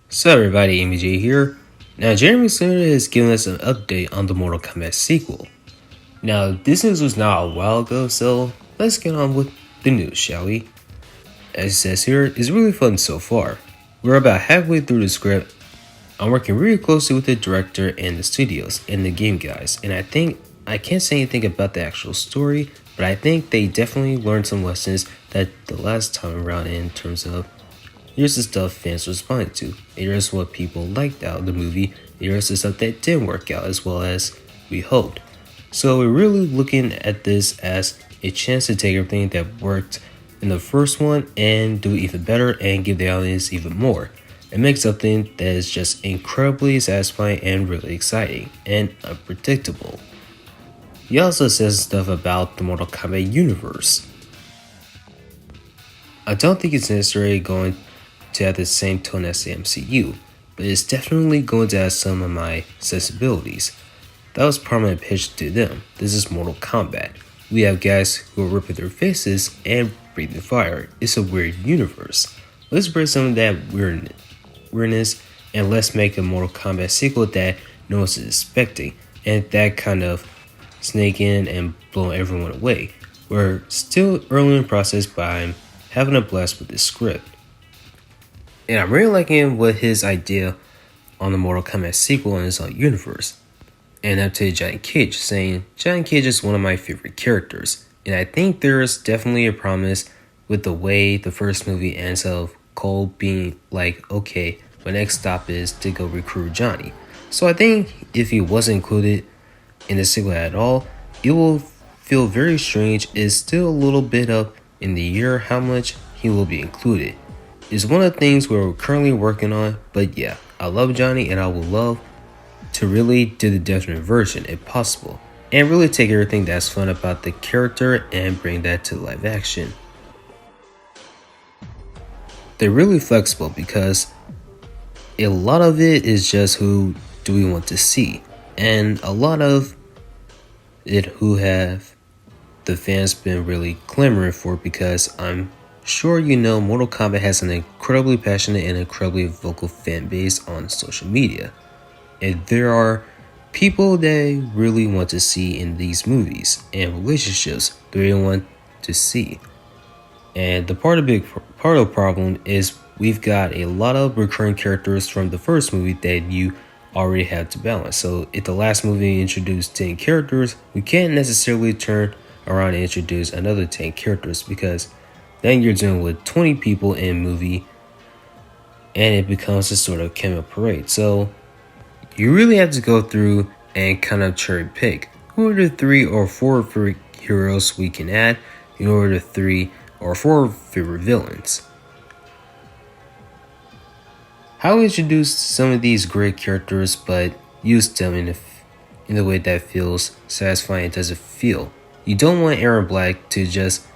So everybody, MJ here. Now Jeremy Slater has given us an update on the Mortal Kombat sequel. Now this news was not a while ago, so let's get on with the news, shall we? As it says here, it's really fun so far. We're about halfway through the script. I'm working really closely with the director and the studios and the game guys, and I can't say anything about the actual story, but I think they definitely learned some lessons that the last time around in terms of here's the stuff fans responded to. Here's what people liked out of the movie. Here's the stuff that didn't work out as well as we hoped. So we're really looking at this as a chance to take everything that worked in the first one and do it even better and give the audience even more. And make something that is just incredibly satisfying and really exciting and unpredictable. He also says stuff about the Mortal Kombat universe. I don't think it's necessarily going to have the same tone as the MCU, but it's definitely going to have some of my sensibilities. That was part of my pitch to them. This is Mortal Kombat. We have guys who are ripping their faces and breathing fire. It's a weird universe. Let's break some of that weirdness and let's make a Mortal Kombat sequel that no one's expecting and that kind of snake in and blow everyone away. We're still early in the process, but I'm having a blast with this script. And I'm really liking what his idea on the Mortal Kombat sequel in his own universe. And up to Johnny Cage, saying Johnny Cage is one of my favorite characters. And I think there's definitely a promise with the way the first movie ends of Cole being like, okay, my next stop is to go recruit Johnny. So I think if he wasn't included in the sequel at all, it will feel very strange. It's still a little bit up in the air how much he will be included. It's one of the things we're currently working on, but yeah, I love Johnny and I would love to really do the definite version if possible, and really take everything that's fun about the character and bring that to live action. They're really flexible because a lot of it is just who do we want to see, and a lot of it who have the fans been really clamoring for, because I'm sure you know Mortal Kombat has an incredibly passionate and incredibly vocal fan base on social media. And there are people they really want to see in these movies and relationships they want to see. And the part of the problem is we've got a lot of recurring characters from the first movie that you already have to balance. So if the last movie introduced 10 characters, we can't necessarily turn around and introduce another 10 characters, because then you're dealing with 20 people in a movie and it becomes a sort of cameo parade. So you really have to go through and kind of cherry pick who are the 3 or 4 favorite heroes we can add, in order to 3 or 4 favorite villains. How we introduce some of these great characters but use them in the way that feels satisfying and doesn't feel. You don't want Aaron Black to just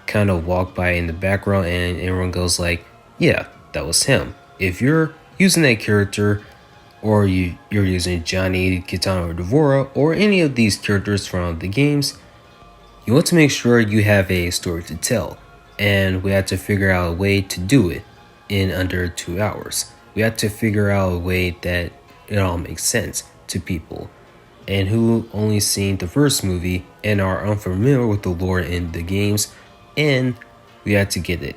kind of walk by in the background and everyone goes like, yeah, that was him. If you're using that character, or you're using Johnny, Kitana, or Devora, or any of these characters from the games, you want to make sure you have a story to tell. And we have to figure out a way to do it in under 2 hours. We have to figure out a way that it all makes sense to people, and who only seen the first movie and are unfamiliar with the lore in the games, and we have to get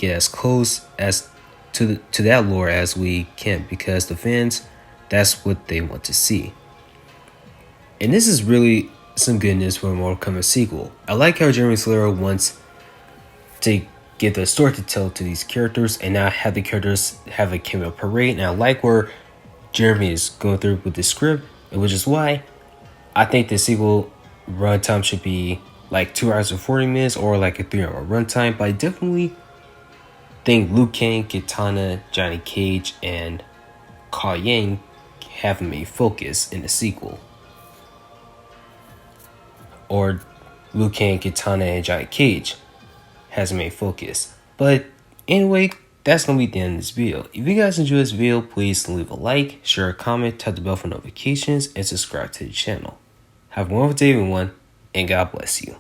as close as to that lore as we can, because the fans, that's what they want to see. And this is really some good news for a Mortal Kombat sequel. I like how Jeremy Slater wants to give the story to tell to these characters and not have the characters have a cameo parade. And I like where Jeremy is going through with the script, which is why I think the sequel runtime should be like 2 hours and 40 minutes or like a 3-hour runtime. But I definitely think Liu Kang, Kitana, Johnny Cage, and Ka Yang have a focus in the sequel. Or Liu Kang, Kitana, and Johnny Cage has a main focus. But anyway, that's going to be the end of this video. If you guys enjoyed this video, please leave a like, share a comment, tap the bell for notifications, and subscribe to the channel. Have a wonderful day, everyone, and God bless you.